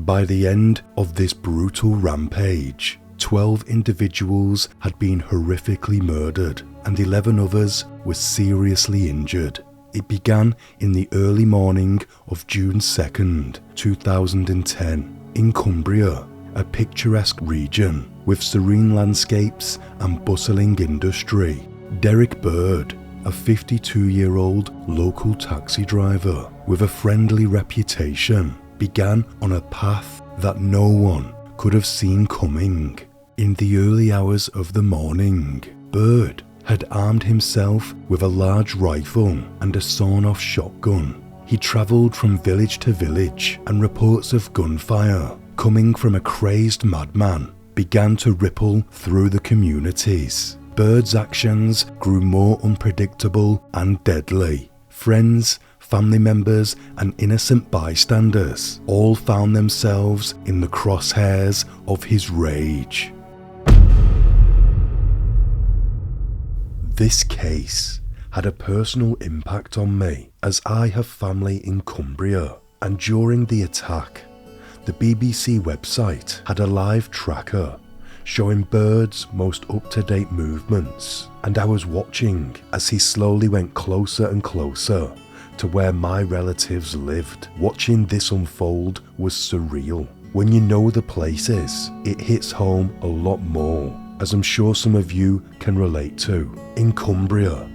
By the end of this brutal rampage, 12 individuals had been horrifically murdered and 11 others were seriously injured. It began in the early morning of June 2nd, 2010, in Cumbria, a picturesque region with serene landscapes and bustling industry. Derrick Bird, a 52-year-old local taxi driver with a friendly reputation, began on a path that no one could have seen coming. In the early hours of the morning, Bird had armed himself with a large rifle and a sawn-off shotgun. He travelled from village to village, and reports of gunfire coming from a crazed madman began to ripple through the communities. Bird's actions grew more unpredictable and deadly. Friends, family members and innocent bystanders all found themselves in the crosshairs of his rage. This case had a personal impact on me, as I have family in Cumbria, and during the attack, the BBC website had a live tracker showing Bird's most up-to-date movements, and I was watching as he slowly went closer and closer to where my relatives lived. Watching this unfold was surreal. When you know the places, it hits home a lot more, as I'm sure some of you can relate to. In Cumbria,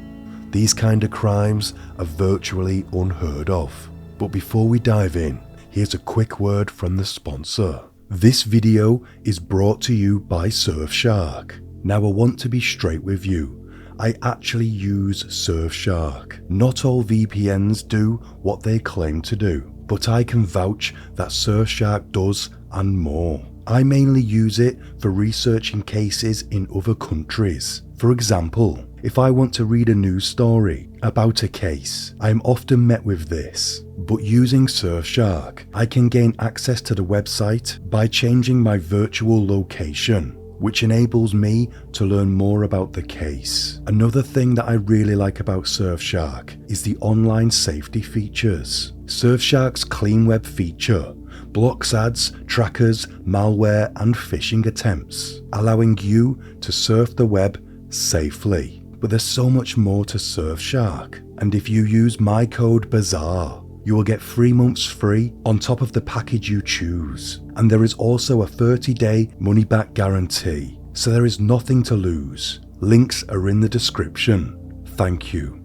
these kind of crimes are virtually unheard of. But before we dive in, here's a quick word from the sponsor. This video is brought to you by Surfshark. Now I want to be straight with you. I actually use Surfshark. Not all VPNs do what they claim to do, but I can vouch that Surfshark does and more. I mainly use it for researching cases in other countries. For example, if I want to read a news story about a case, I am often met with this. But using Surfshark, I can gain access to the website by changing my virtual location, which enables me to learn more about the case. Another thing that I really like about Surfshark is the online safety features. Surfshark's Clean Web feature blocks ads, trackers, malware and phishing attempts, allowing you to surf the web safely. But there's so much more to Surfshark, and if you use my code Bazaar, you will get 3 months free on top of the package you choose. And there is also a 30-day money-back guarantee, so there is nothing to lose. Links are in the description. Thank you.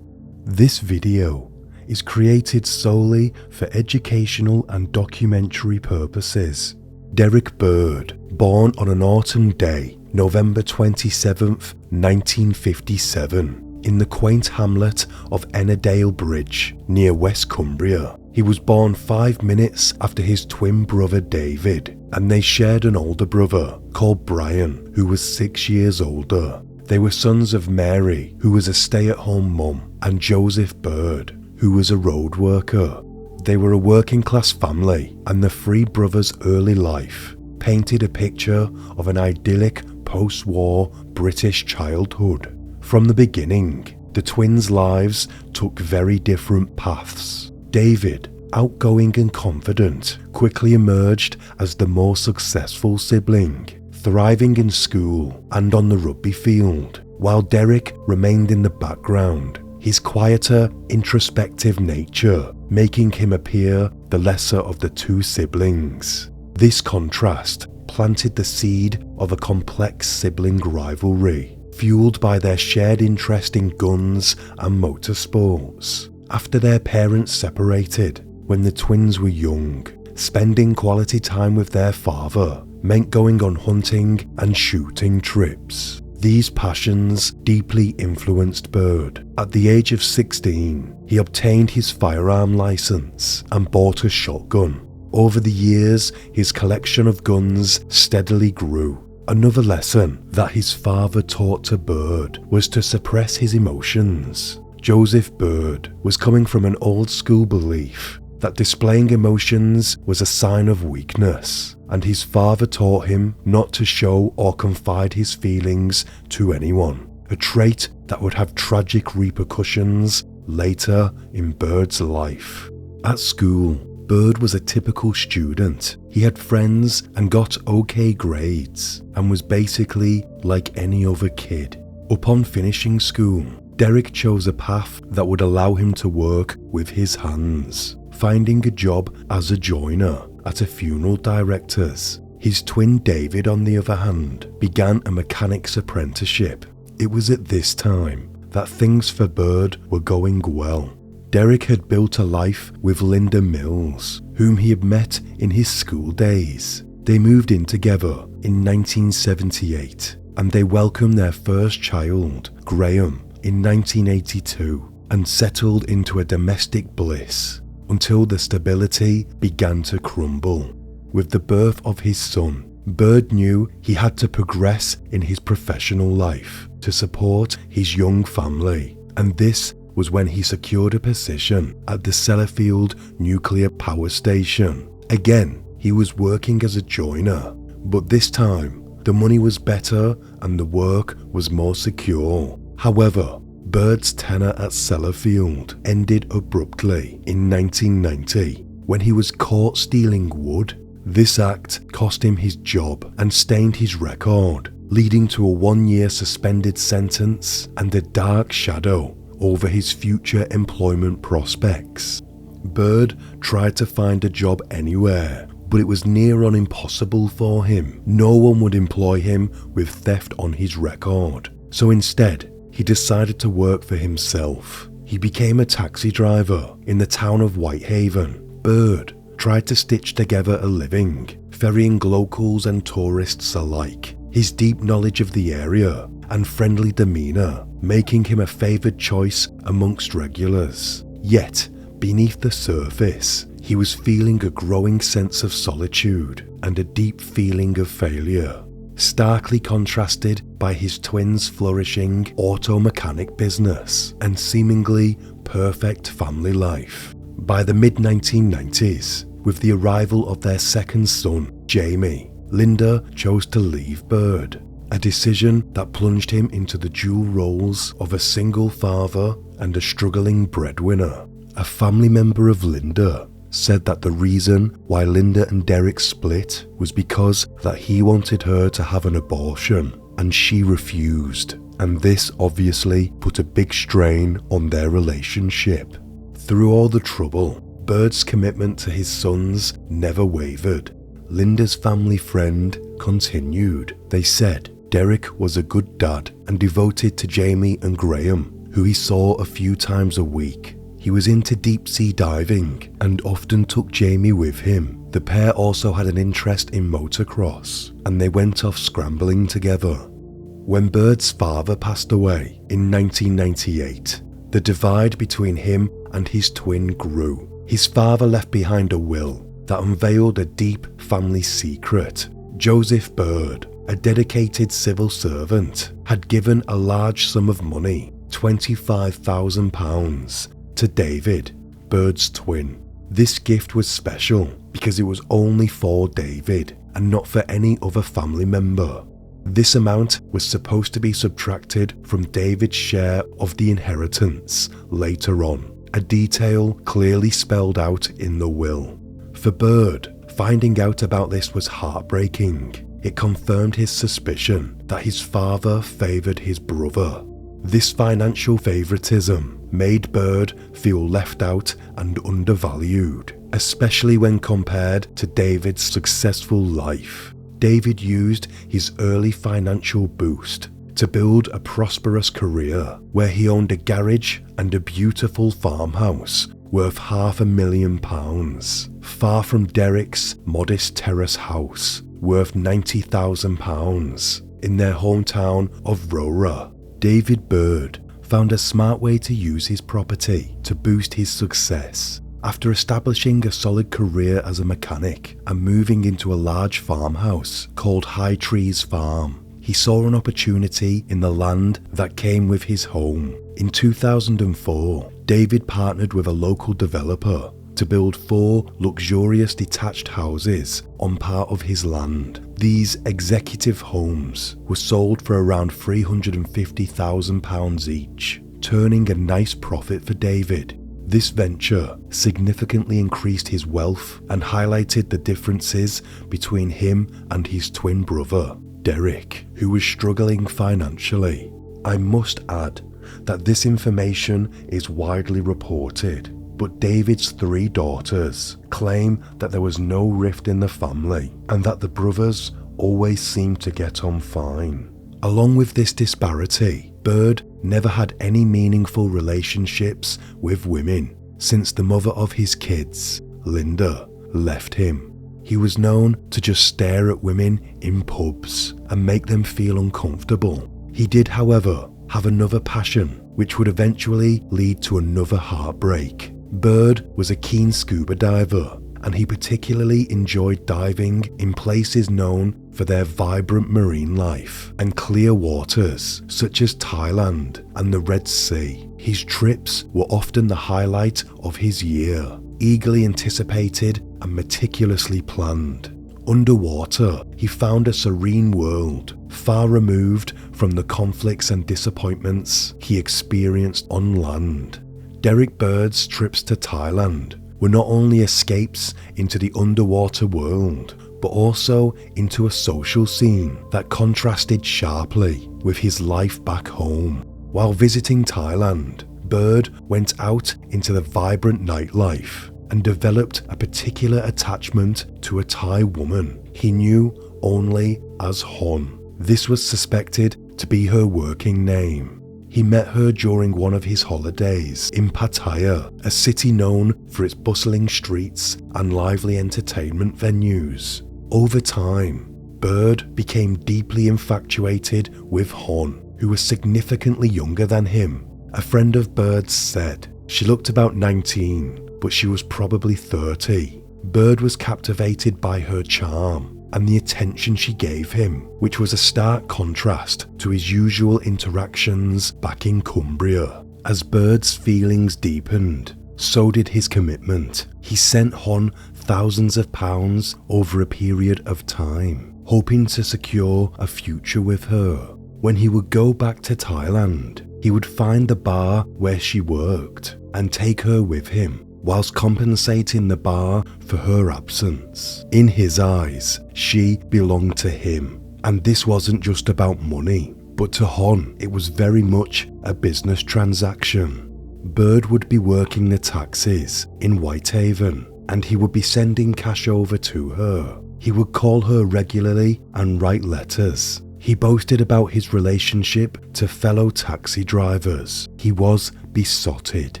This video is created solely for educational and documentary purposes. Derrick Bird, born on an autumn day, November 27th, 1957, in the quaint hamlet of Ennerdale Bridge, near West Cumbria. He was born 5 minutes after his twin brother David, and they shared an older brother called Brian, who was 6 years older. They were sons of Mary, who was a stay-at-home mum, and Joseph Bird, who was a road worker. They were a working class family, and the three brothers' early life painted a picture of an idyllic post-war British childhood. From the beginning, the twins' lives took very different paths. David, outgoing and confident, quickly emerged as the more successful sibling, thriving in school and on the rugby field, while Derrick remained in the background, his quieter, introspective nature making him appear the lesser of the two siblings. This contrast planted the seed of a complex sibling rivalry, fueled by their shared interest in guns and motorsports. After their parents separated when the twins were young, spending quality time with their father meant going on hunting and shooting trips. These passions deeply influenced Bird. At the age of 16, he obtained his firearm license and bought a shotgun. Over the years, his collection of guns steadily grew. Another lesson that his father taught to Bird was to suppress his emotions. Joseph Bird was coming from an old school belief that displaying emotions was a sign of weakness, and his father taught him not to show or confide his feelings to anyone, a trait that would have tragic repercussions later in Bird's life. At school, Bird was a typical student. He had friends and got okay grades and was basically like any other kid. Upon finishing school, Derrick chose a path that would allow him to work with his hands, finding a job as a joiner at a funeral director's. His twin David, on the other hand, began a mechanic's apprenticeship. It was at this time that things for Bird were going well. Derrick had built a life with Linda Mills, whom he had met in his school days. They moved in together in 1978, and they welcomed their first child, Graham, in 1982, and settled into a domestic bliss until the stability began to crumble. With the birth of his son, Bird knew he had to progress in his professional life to support his young family, and this was when he secured a position at the Sellafield nuclear power station. Again, he was working as a joiner, but this time the money was better and the work was more secure. However, Bird's tenure at Sellafield ended abruptly in 1990 when he was caught stealing wood. This act cost him his job and stained his record, leading to a 1-year suspended sentence and a dark shadow over his future employment prospects. Bird tried to find a job anywhere, but it was near on impossible for him. No one would employ him with theft on his record, so instead, he decided to work for himself. He became a taxi driver in the town of Whitehaven. Bird tried to stitch together a living, ferrying locals and tourists alike. His deep knowledge of the area and friendly demeanour making him a favoured choice amongst regulars. Yet, beneath the surface, he was feeling a growing sense of solitude and a deep feeling of failure, starkly contrasted by his twins' flourishing auto mechanic business and seemingly perfect family life. By the mid-1990s, with the arrival of their second son, Jamie, Linda chose to leave Bird, a decision that plunged him into the dual roles of a single father and a struggling breadwinner. A family member of Linda said that the reason why Linda and Derrick split was because that he wanted her to have an abortion and she refused, and this obviously put a big strain on their relationship. Through all the trouble, Bird's commitment to his sons never wavered. Linda's family friend continued. They said Derrick was a good dad and devoted to Jamie and Graham, who he saw a few times a week. He was into deep sea diving and often took Jamie with him. The pair also had an interest in motocross and they went off scrambling together. When Bird's father passed away in 1998, the divide between him and his twin grew. His father left behind a will that unveiled a deep family secret. Joseph Bird, a dedicated civil servant, had given a large sum of money, £25,000, to David, Bird's twin. This gift was special because it was only for David and not for any other family member. This amount was supposed to be subtracted from David's share of the inheritance later on, a detail clearly spelled out in the will. For Bird, finding out about this was heartbreaking. It confirmed his suspicion that his father favoured his brother. This financial favouritism made Bird feel left out and undervalued, especially when compared to David's successful life. David used his early financial boost to build a prosperous career where he owned a garage and a beautiful farmhouse worth £500,000, far from Derrick's modest terrace house worth £90,000 in their hometown of Rora. David Bird found a smart way to use his property to boost his success. After establishing a solid career as a mechanic and moving into a large farmhouse called High Trees Farm, he saw an opportunity in the land that came with his home. In 2004, David partnered with a local developer to build 4 luxurious detached houses on part of his land. These executive homes were sold for around £350,000 each, turning a nice profit for David. This venture significantly increased his wealth and highlighted the differences between him and his twin brother, Derrick, who was struggling financially. I must add that this information is widely reported, but David's 3 daughters claim that there was no rift in the family and that the brothers always seemed to get on fine. Along with this disparity, Bird never had any meaningful relationships with women since the mother of his kids, Linda, left him. He was known to just stare at women in pubs and make them feel uncomfortable. He did, however, have another passion, which would eventually lead to another heartbreak. Bird was a keen scuba diver, and he particularly enjoyed diving in places known for their vibrant marine life and clear waters such as Thailand and the Red Sea. His trips were often the highlight of his year, eagerly anticipated and meticulously planned. Underwater, he found a serene world, far removed from the conflicts and disappointments he experienced on land. Derrick Bird's trips to Thailand were not only escapes into the underwater world, but also into a social scene that contrasted sharply with his life back home. While visiting Thailand, Bird went out into the vibrant nightlife and developed a particular attachment to a Thai woman he knew only as Hon. This was suspected to be her working name. He met her during one of his holidays in Pattaya, a city known for its bustling streets and lively entertainment venues. Over time, Bird became deeply infatuated with Hon, who was significantly younger than him. A friend of Bird's said she looked about 19, but she was probably 30. Bird was captivated by her charm and the attention she gave him, which was a stark contrast to his usual interactions back in Cumbria. As Bird's feelings deepened, so did his commitment. He sent Hon thousands of pounds over a period of time, hoping to secure a future with her. When he would go back to Thailand, he would find the bar where she worked and take her with him, whilst compensating the bar for her absence. In his eyes, she belonged to him, and this wasn't just about money, but to Hon, it was very much a business transaction. Bird would be working the taxis in Whitehaven, and he would be sending cash over to her. He would call her regularly and write letters. He boasted about his relationship to fellow taxi drivers. He was besotted.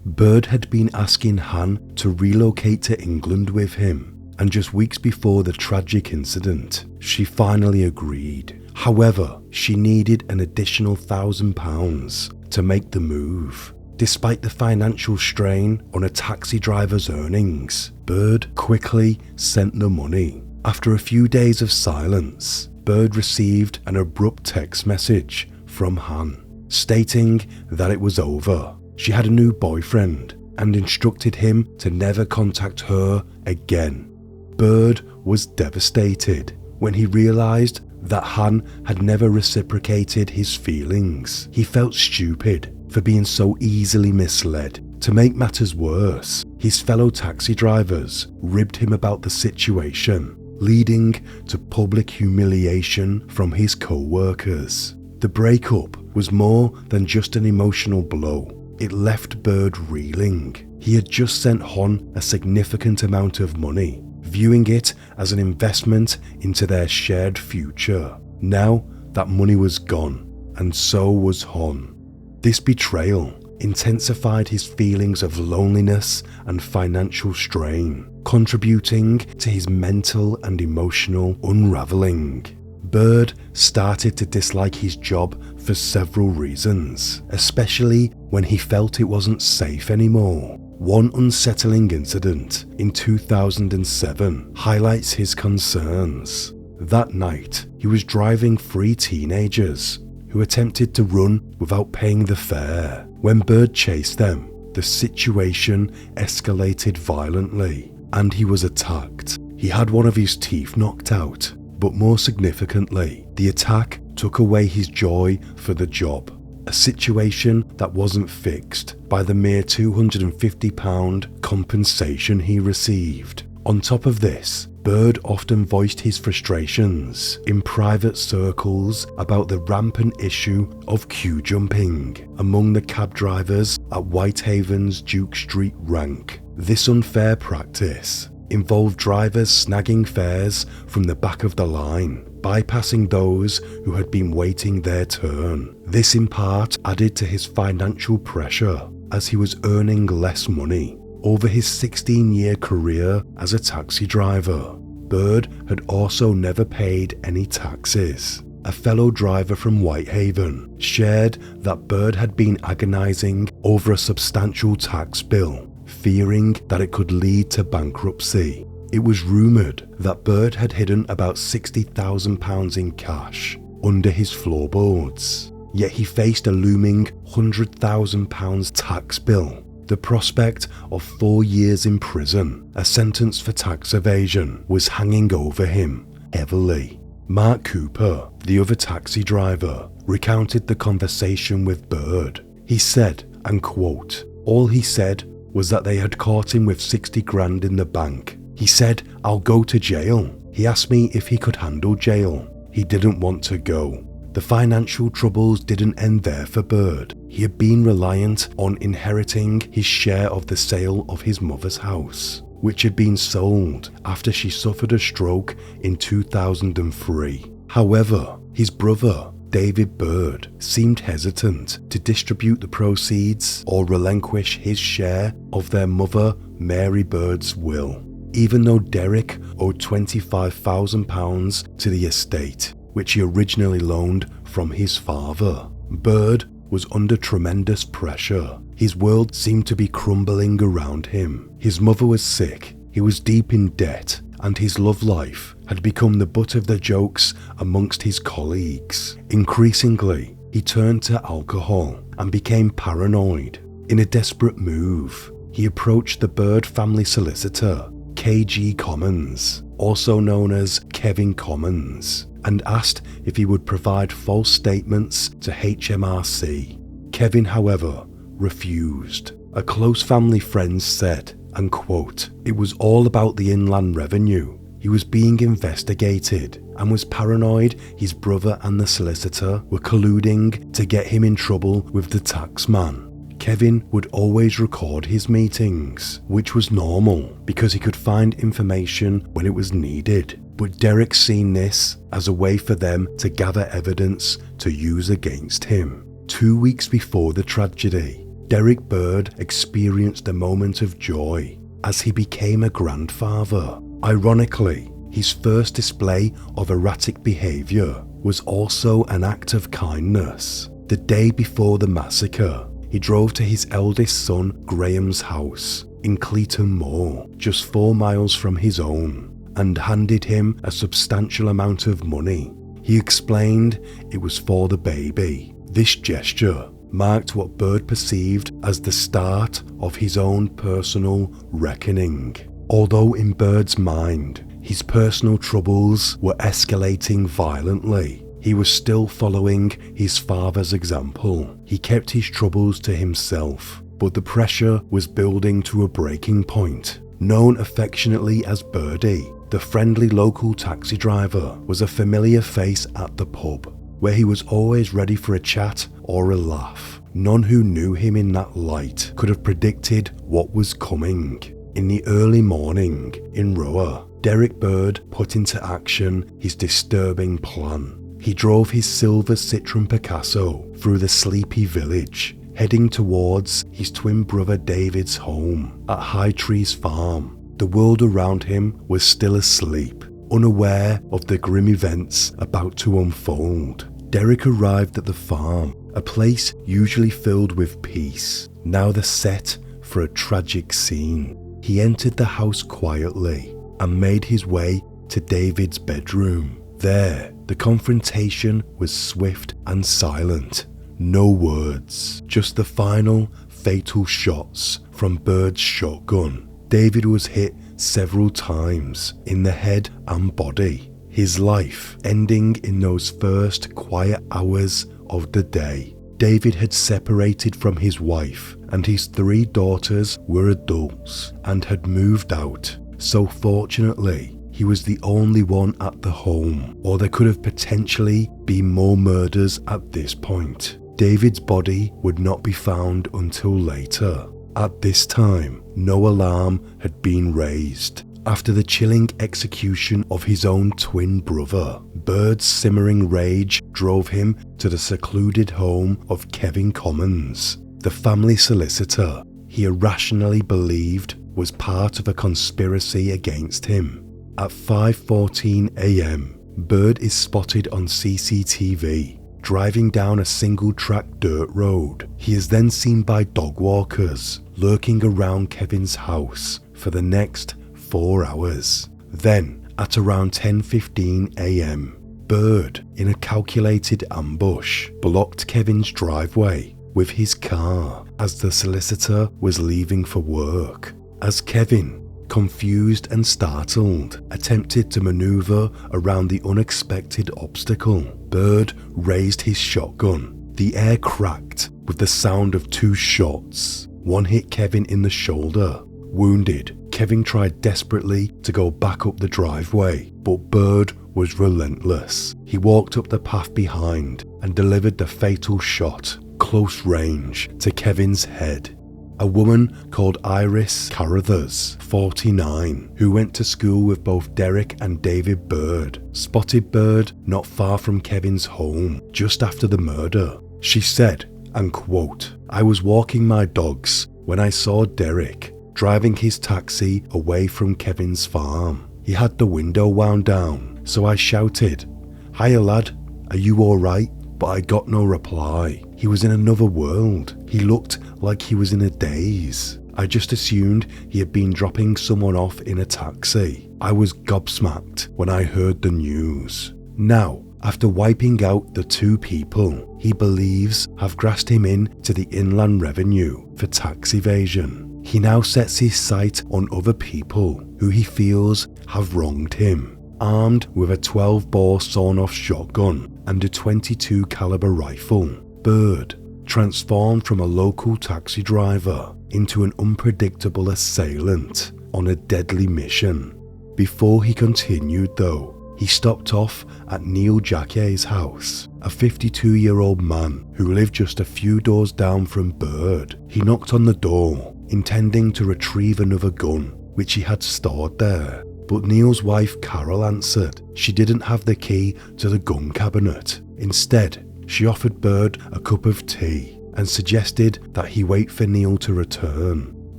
Bird had been asking Han to relocate to England with him, and just weeks before the tragic incident, she finally agreed. However, she needed an additional £1,000 to make the move. Despite the financial strain on a taxi driver's earnings, Bird quickly sent the money. After a few days of silence, Bird received an abrupt text message from Han, stating that it was over. She had a new boyfriend and instructed him to never contact her again. Bird was devastated when he realised that Han had never reciprocated his feelings. He felt stupid for being so easily misled. To make matters worse, his fellow taxi drivers ribbed him about the situation, leading to public humiliation from his co-workers. The breakup was more than just an emotional blow. It left Bird reeling. He had just sent Hon a significant amount of money, viewing it as an investment into their shared future. Now that money was gone, and so was Hon. This betrayal intensified his feelings of loneliness and financial strain, contributing to his mental and emotional unraveling. Bird started to dislike his job for several reasons, especially when he felt it wasn't safe anymore. One unsettling incident in 2007 highlights his concerns. That night, he was driving 3 teenagers who attempted to run without paying the fare. When Bird chased them, the situation escalated violently and he was attacked. He had one of his teeth knocked out, but more significantly, the attack took away his joy for the job. a situation that wasn't fixed by the mere £250 compensation he received. On top of this, Bird often voiced his frustrations in private circles about the rampant issue of queue jumping among the cab drivers at Whitehaven's Duke Street rank. This unfair practice involved drivers snagging fares from the back of the line, bypassing those who had been waiting their turn. This in part added to his financial pressure as he was earning less money. Over his 16-year career as a taxi driver, Bird had also never paid any taxes. A fellow driver from Whitehaven shared that Bird had been agonising over a substantial tax bill, fearing that it could lead to bankruptcy. It was rumoured that Bird had hidden about £60,000 in cash under his floorboards, yet he faced a looming £100,000 tax bill. The prospect of 4 years in prison, a sentence for tax evasion, was hanging over him heavily. Mark Cooper, the other taxi driver, recounted the conversation with Bird. He said, and quote, "All he said was that they had caught him with 60 grand in the bank. He said, 'I'll go to jail.' He asked me if he could handle jail. He didn't want to go." The financial troubles didn't end there for Bird. He had been reliant on inheriting his share of the sale of his mother's house, which had been sold after she suffered a stroke in 2003. However, his brother, Derrick Bird, seemed hesitant to distribute the proceeds or relinquish his share of their mother, Mary Bird's will, even though Derrick owed £25,000 to the estate, which he originally loaned from his father. Bird was under tremendous pressure. His world seemed to be crumbling around him. His mother was sick, he was deep in debt, and his love life had become the butt of the jokes amongst his colleagues. Increasingly, he turned to alcohol and became paranoid. In a desperate move, he approached the Bird family solicitor, K.G. Commons, also known as Kevin Commons, and asked if he would provide false statements to HMRC. Kevin, however, refused. A close family friend said, and quote, "It was all about the Inland Revenue. He was being investigated and was paranoid his brother and the solicitor were colluding to get him in trouble with the taxman." Kevin would always record his meetings, which was normal because he could find information when it was needed. But Derrick seen this as a way for them to gather evidence to use against him. 2 weeks before the tragedy, Derrick Bird experienced a moment of joy as he became a grandfather. Ironically, his first display of erratic behaviour was also an act of kindness. The day before the massacre, he drove to his eldest son Graham's house in Cleaton Moor, just 4 miles from his own, and handed him a substantial amount of money. He explained it was for the baby. This gesture marked what Bird perceived as the start of his own personal reckoning. Although in Bird's mind, his personal troubles were escalating violently, he was still following his father's example. He kept his troubles to himself, but the pressure was building to a breaking point. Known affectionately as Birdie, the friendly local taxi driver was a familiar face at the pub, where he was always ready for a chat or a laugh. None who knew him in that light could have predicted what was coming. In the early morning, in Roa, Derrick Bird put into action his disturbing plan. He drove his silver Citroen Picasso through the sleepy village, heading towards his twin brother David's home at High Trees Farm. The world around him was still asleep, unaware of the grim events about to unfold. Derrick arrived at the farm, a place usually filled with peace, now the set for a tragic scene. He entered the house quietly and made his way to David's bedroom. There, the confrontation was swift and silent. No words, just the final, fatal shots from Bird's shotgun. David was hit several times in the head and body, his life ending in those first quiet hours of the day. David had separated from his wife, and his 3 daughters were adults and had moved out, so fortunately he was the only one at the home, or there could have potentially been more murders at this point. David's body would not be found until later. At this time, no alarm had been raised. After the chilling execution of his own twin brother, Bird's simmering rage drove him to the secluded home of Kevin Commons, the family solicitor he irrationally believed was part of a conspiracy against him. At 5:14 a.m, Bird is spotted on CCTV driving down a single-track dirt road. He is then seen by dog walkers lurking around Kevin's house for the next 4 hours. Then, at around 10:15 a.m, Bird, in a calculated ambush, blocked Kevin's driveway with his car as the solicitor was leaving for work. As Kevin, confused and startled, attempted to maneuver around the unexpected obstacle, Bird raised his shotgun. The air cracked with the sound of 2 shots. One hit Kevin in the shoulder. Wounded, Kevin tried desperately to go back up the driveway, but Bird was relentless. He walked up the path behind and delivered the fatal shot, close range, to Kevin's head. A woman called Iris Carruthers, 49, who went to school with both Derrick and David Bird, spotted Bird not far from Kevin's home just after the murder. She said, and quote, "I was walking my dogs when I saw Derrick driving his taxi away from Kevin's farm. He had the window wound down, so I shouted, 'Hiya lad, are you alright?' But I got no reply. He was in another world. He looked like he was in a daze. I just assumed he had been dropping someone off in a taxi. I was gobsmacked when I heard the news." Now, after wiping out the 2 people he believes have grassed him in to the Inland Revenue for tax evasion, he now sets his sight on other people who he feels have wronged him. Armed with a 12-bore sawn-off shotgun and a .22 caliber rifle, Bird transformed from a local taxi driver into an unpredictable assailant on a deadly mission. Before he continued though, he stopped off at Neil Jacquet's house, a 52-year-old man who lived just a few doors down from Bird. He knocked on the door, intending to retrieve another gun, which he had stored there. But Neil's wife Carol answered she didn't have the key to the gun cabinet. Instead, she offered Bird a cup of tea and suggested that he wait for Neil to return.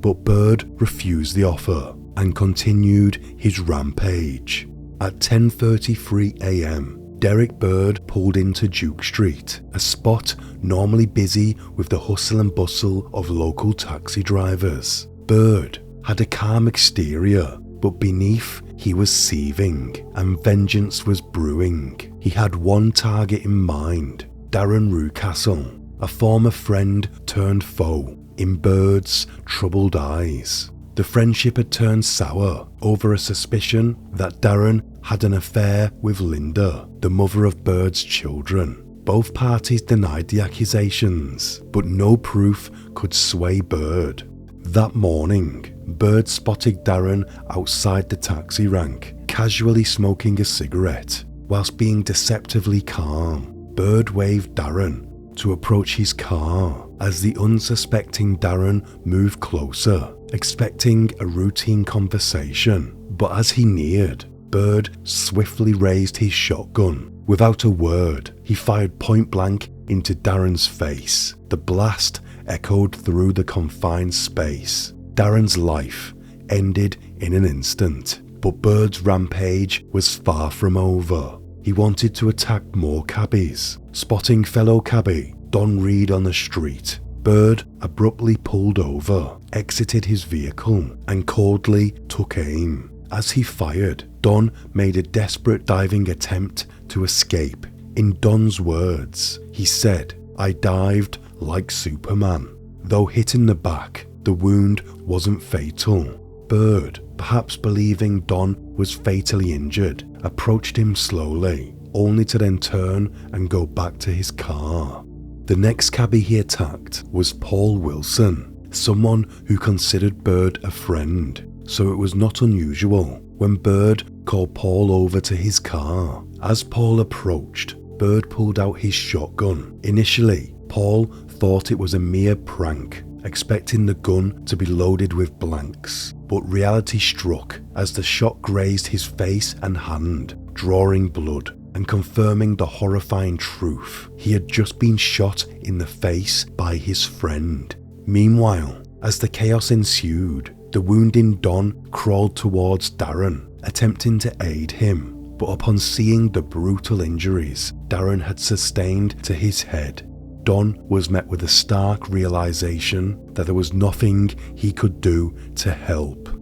But Bird refused the offer and continued his rampage. At 10:33 a.m, Derrick Bird pulled into Duke Street, a spot normally busy with the hustle and bustle of local taxi drivers. Bird had a calm exterior, but beneath he was seething, and vengeance was brewing. He had one target in mind, Darren Rucastle, a former friend turned foe in Bird's troubled eyes. The friendship had turned sour over a suspicion that Darren had an affair with Linda, the mother of Bird's children. Both parties denied the accusations, but no proof could sway Bird. That morning, Bird spotted Darren outside the taxi rank, casually smoking a cigarette, whilst being deceptively calm. Bird waved Darren to approach his car as the unsuspecting Darren moved closer, expecting a routine conversation. But as he neared, Bird swiftly raised his shotgun. Without a word, he fired point blank into Darren's face. The blast echoed through the confined space. Darren's life ended in an instant, but Bird's rampage was far from over. He wanted to attack more cabbies. Spotting fellow cabbie Don Reed on the street, Bird abruptly pulled over, exited his vehicle, and coldly took aim. As he fired, Don made a desperate diving attempt to escape. In Don's words, he said, "I dived like Superman." Though hit in the back, the wound wasn't fatal. Bird, perhaps believing Don was fatally injured, approached him slowly, only to then turn and go back to his car. The next cabbie he attacked was Paul Wilson, someone who considered Bird a friend, so it was not unusual when Bird called Paul over to his car. As Paul approached, Bird pulled out his shotgun. Initially, Paul thought it was a mere prank, expecting the gun to be loaded with blanks, but reality struck as the shot grazed his face and hand, drawing blood and confirming the horrifying truth. He had just been shot in the face by his friend. Meanwhile, as the chaos ensued, the wounding Don crawled towards Darren, attempting to aid him, but upon seeing the brutal injuries Darren had sustained to his head, Don was met with a stark realization that there was nothing he could do to help.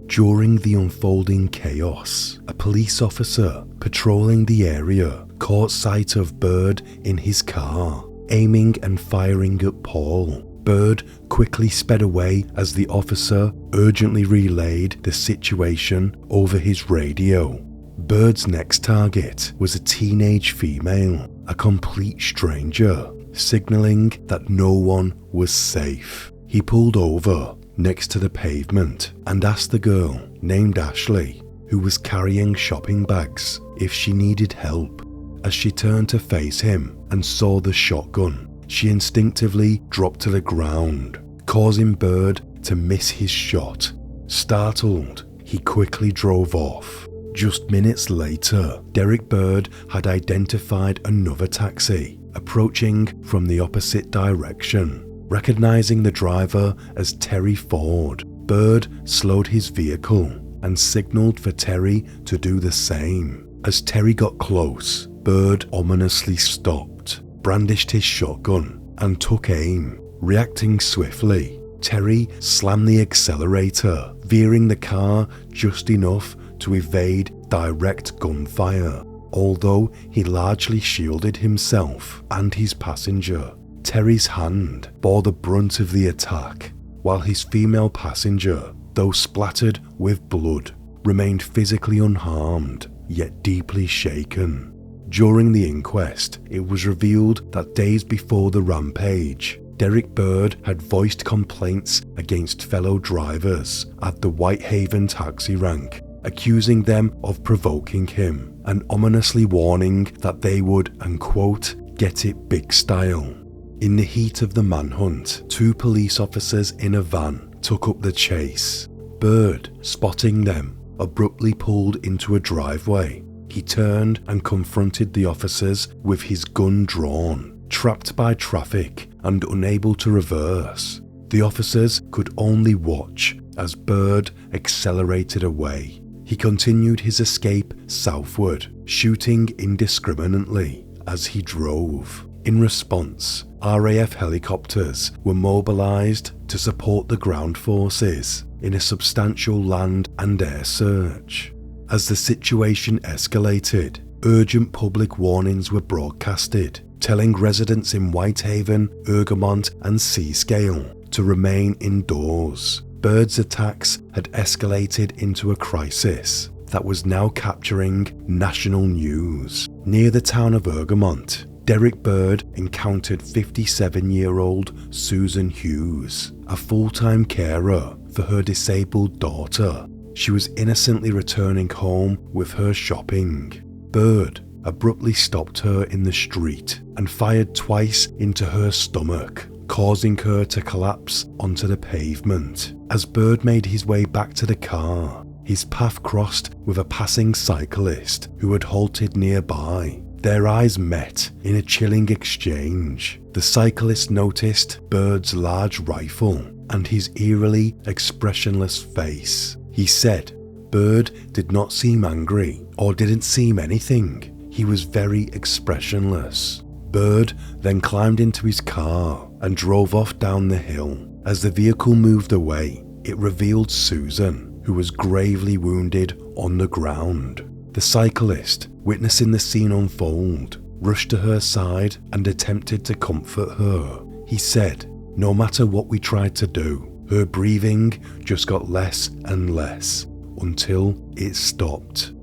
During the unfolding chaos, a police officer patrolling the area caught sight of Bird in his car, aiming and firing at Paul. Bird quickly sped away as the officer urgently relayed the situation over his radio. Bird's next target was a teenage female, a complete stranger, signaling that no one was safe. He pulled over next to the pavement and asked the girl named Ashley, who was carrying shopping bags, if she needed help. As she turned to face him and saw the shotgun, she instinctively dropped to the ground, causing Bird to miss his shot. Startled, he quickly drove off. Just minutes later, Derrick Bird had identified another taxi approaching from the opposite direction. Recognizing the driver as Terry Ford, Bird slowed his vehicle and signaled for Terry to do the same. As Terry got close, Bird ominously stopped, brandished his shotgun, and took aim. Reacting swiftly, Terry slammed the accelerator, veering the car just enough to evade direct gunfire. Although he largely shielded himself and his passenger, Terry's hand bore the brunt of the attack, while his female passenger, though splattered with blood, remained physically unharmed, yet deeply shaken. During the inquest, it was revealed that days before the rampage, Derrick Bird had voiced complaints against fellow drivers at the Whitehaven taxi rank, accusing them of provoking him and ominously warning that they would, and quote, get it big style. In the heat of the manhunt, 2 police officers in a van took up the chase. Bird, spotting them, abruptly pulled into a driveway. He turned and confronted the officers with his gun drawn. Trapped by traffic and unable to reverse, the officers could only watch as Bird accelerated away. He continued his escape southward, shooting indiscriminately as he drove. In response, RAF helicopters were mobilized to support the ground forces in a substantial land and air search. As the situation escalated, urgent public warnings were broadcasted, telling residents in Whitehaven, Ergemont and Seascale to remain indoors. Bird's attacks had escalated into a crisis that was now capturing national news. Near the town of Ergemont, Derrick Bird encountered 57-year-old Susan Hughes, a full-time carer for her disabled daughter. She was innocently returning home with her shopping. Bird abruptly stopped her in the street and fired twice into her stomach, causing her to collapse onto the pavement. As Bird made his way back to the car, his path crossed with a passing cyclist who had halted nearby. Their eyes met in a chilling exchange. The cyclist noticed Bird's large rifle and his eerily expressionless face. He said Bird did not seem angry or didn't seem anything. He was very expressionless. Bird then climbed into his car and drove off down the hill. As the vehicle moved away, it revealed Susan, who was gravely wounded on the ground. The cyclist, witnessing the scene unfold, rushed to her side and attempted to comfort her. He said, no matter what we tried to do, her breathing just got less and less until it stopped.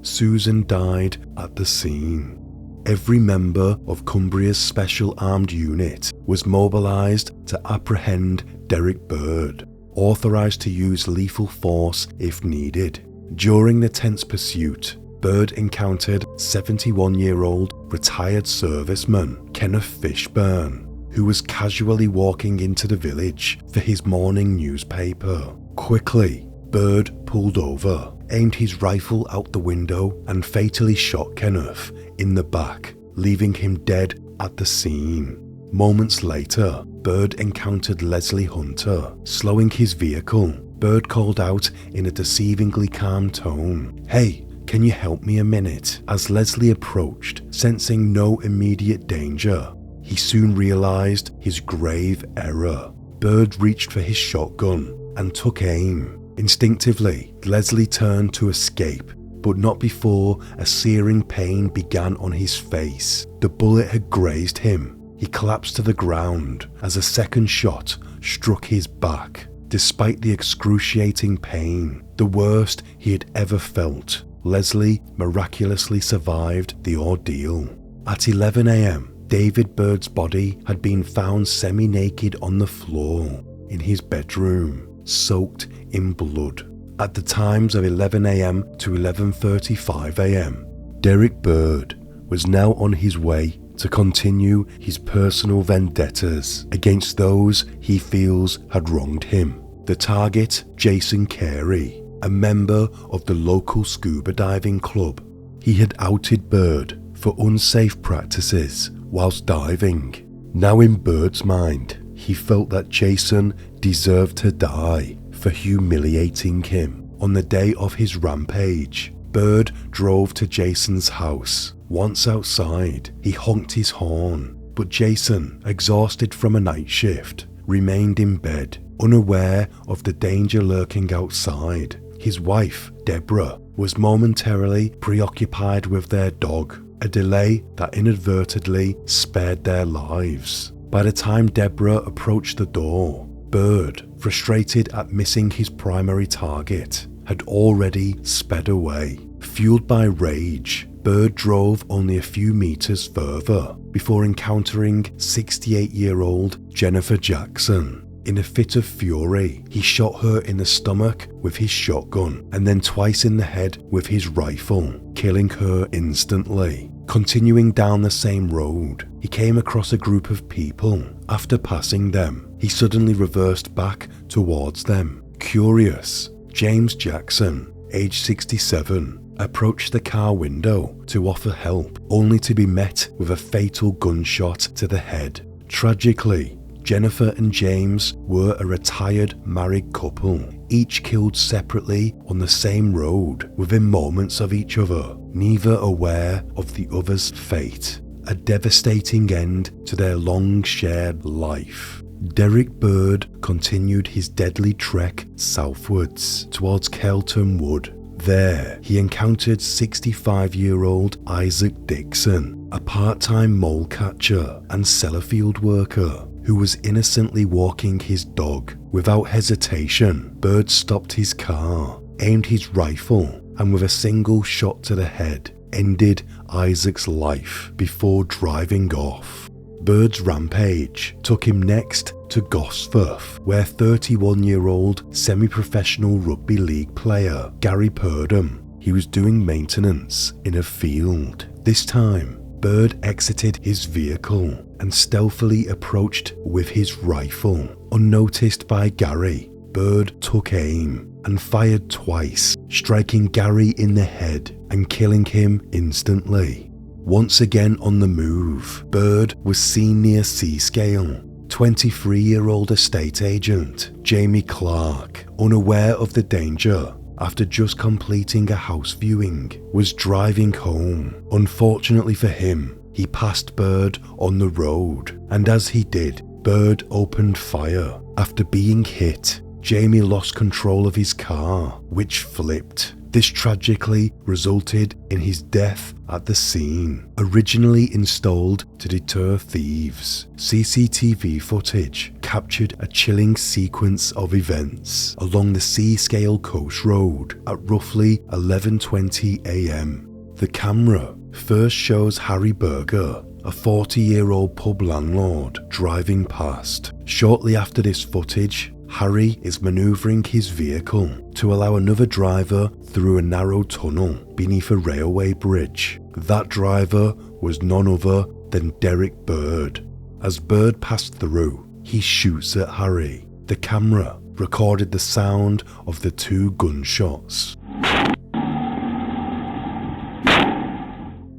Susan died at the scene. every member of Cumbria's special armed unit was mobilised to apprehend Derrick Bird, authorised to use lethal force if needed. During the tense pursuit, Bird encountered 71-year-old retired serviceman Kenneth Fishburne, who was casually walking into the village for his morning newspaper. Quickly, Bird pulled over, aimed his rifle out the window and fatally shot Kenneth in the back, leaving him dead at the scene. Moments later, Bird encountered Leslie Hunter. Slowing his vehicle, Bird called out in a deceivingly calm tone, "Hey, can you help me a minute?" As Leslie approached, sensing no immediate danger, he soon realised his grave error. Bird reached for his shotgun and took aim. Instinctively, Leslie turned to escape, but not before a searing pain began on his face. The bullet had grazed him. He collapsed to the ground as a second shot struck his back. Despite the excruciating pain, the worst he had ever felt, Leslie miraculously survived the ordeal. At 11 a.m, David Bird's body had been found semi-naked on the floor in his bedroom, soaked in blood. At the times of 11 a.m. to 11:35 a.m, Derrick Bird was now on his way to continue his personal vendettas against those he feels had wronged him. The target, Jason Carey, a member of the local scuba diving club. He had outed Bird for unsafe practices whilst diving. Now in Bird's mind, he felt that Jason deserved to die for humiliating him. On the day of his rampage, Bird drove to Jason's house. Once outside, he honked his horn, but Jason, exhausted from a night shift, remained in bed, unaware of the danger lurking outside. His wife, Deborah, was momentarily preoccupied with their dog, a delay that inadvertently spared their lives. By the time Deborah approached the door, Bird, frustrated at missing his primary target, had already sped away. Fueled by rage, Bird drove only a few meters further before encountering 68-year-old Jennifer Jackson. In a fit of fury, he shot her in the stomach with his shotgun and then twice in the head with his rifle, killing her instantly. Continuing down the same road, he came across a group of people. After passing them, he suddenly reversed back towards them. Curious, James Jackson, age 67, approached the car window to offer help, only to be met with a fatal gunshot to the head. Tragically, Jennifer and James were a retired married couple, each killed separately on the same road within moments of each other, neither aware of the other's fate. A devastating end to their long shared life. Derrick Bird continued his deadly trek southwards towards Kelton Wood. There, he encountered 65-year-old Isaac Dixon, a part-time mole catcher and cellarfield worker, who was innocently walking his dog. Without hesitation, Bird stopped his car, aimed his rifle, and with a single shot to the head, ended Isaac's life before driving off. Bird's rampage took him next to Gosforth, where 31-year-old semi-professional rugby league player Gary Purdom, he was doing maintenance in a field. This time, Bird exited his vehicle and stealthily approached with his rifle. Unnoticed by Gary, Bird took aim and fired twice, striking Gary in the head and killing him instantly. Once again on the move, Bird was seen near Seascale. 23-year-old estate agent Jamie Clark, unaware of the danger after just completing a house viewing, was driving home. Unfortunately for him, he passed Bird on the road, and as he did, Bird opened fire. After being hit, Jamie lost control of his car, which flipped. This tragically resulted in his death at the scene. Originally installed to deter thieves, CCTV footage captured a chilling sequence of events along the Seascale Coast Road at roughly 11:20 a.m. The camera first shows Harry Berger, a 40-year-old pub landlord, driving past. Shortly after this footage, Harry is manoeuvring his vehicle to allow another driver through a narrow tunnel beneath a railway bridge. That driver was none other than Derrick Bird. As Bird passed through, he shoots at Harry. The camera recorded the sound of the 2 gunshots.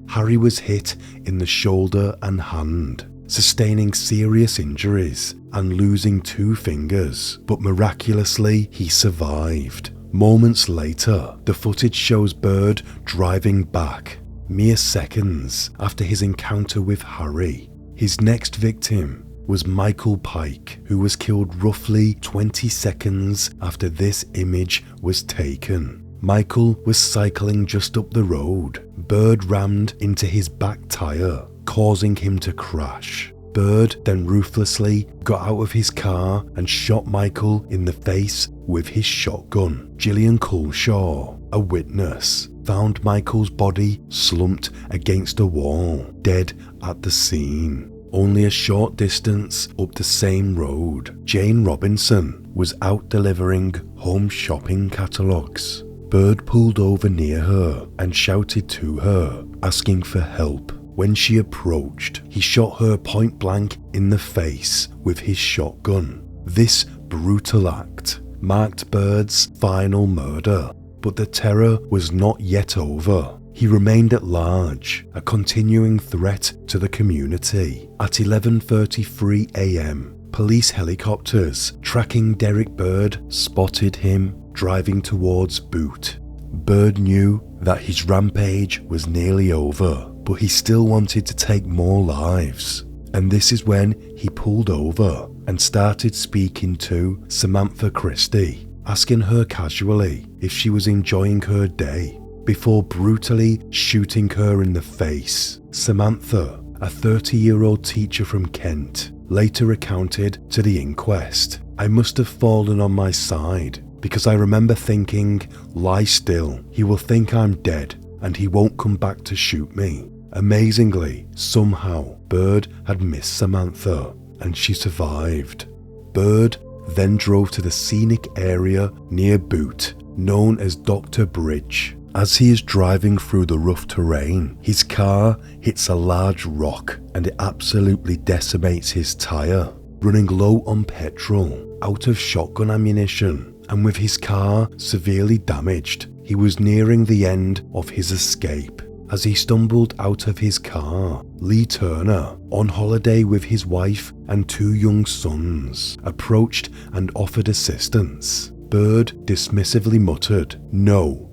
Harry was hit in the shoulder and hand, sustaining serious injuries and losing 2 fingers, but miraculously he survived. Moments later, the footage shows Bird driving back, mere seconds after his encounter with Harry. His next victim was Michael Pike, who was killed roughly 20 seconds after this image was taken. Michael was cycling just up the road. Bird rammed into his back tyre, causing him to crash. Bird then ruthlessly got out of his car and shot Michael in the face with his shotgun. Gillian Culshaw, a witness, found Michael's body slumped against a wall, dead at the scene. Only a short distance up the same road, Jane Robinson was out delivering home shopping catalogues. Bird pulled over near her and shouted to her, asking for help. When she approached, he shot her point blank in the face with his shotgun. This brutal act marked Bird's final murder, but the terror was not yet over. He remained at large, a continuing threat to the community. At 11:33 a.m, police helicopters tracking Derrick Bird spotted him driving towards Boot. Bird knew that his rampage was nearly over, but he still wanted to take more lives. And this is when he pulled over and started speaking to Samantha Christie, asking her casually if she was enjoying her day, before brutally shooting her in the face. Samantha, a 30-year-old teacher from Kent, later recounted to the inquest, "I must have fallen on my side because I remember thinking, lie still, he will think I'm dead and he won't come back to shoot me." Amazingly, somehow, Bird had missed Samantha and she survived. Bird then drove to the scenic area near Boot, known as Dr. Bridge. As he is driving through the rough terrain, his car hits a large rock and it absolutely decimates his tyre. Running low on petrol, out of shotgun ammunition, and with his car severely damaged, he was nearing the end of his escape. As he stumbled out of his car, Lee Turner, on holiday with his wife and 2 young sons, approached and offered assistance. Bird dismissively muttered, "No,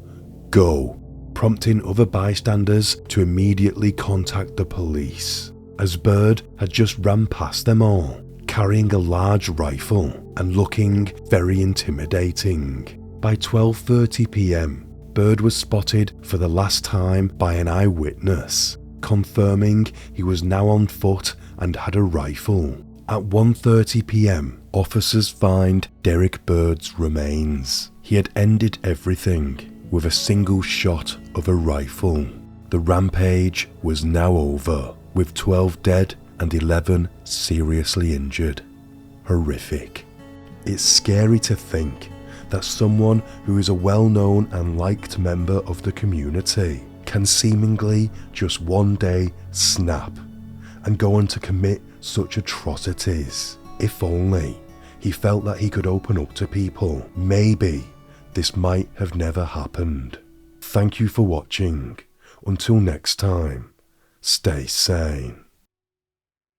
go," prompting other bystanders to immediately contact the police, as Bird had just ran past them all, carrying a large rifle and looking very intimidating. By 12:30 p.m, Bird was spotted for the last time by an eyewitness, confirming he was now on foot and had a rifle. At 1:30 p.m, officers find Derrick Bird's remains. He had ended everything with a single shot of a rifle. The rampage was now over, with 12 dead and 11 seriously injured. Horrific. It's scary to think that someone who is a well-known and liked member of the community can seemingly just one day snap and go on to commit such atrocities. If only he felt that he could open up to people, maybe this might have never happened. Thank you for watching. Until next time, stay sane.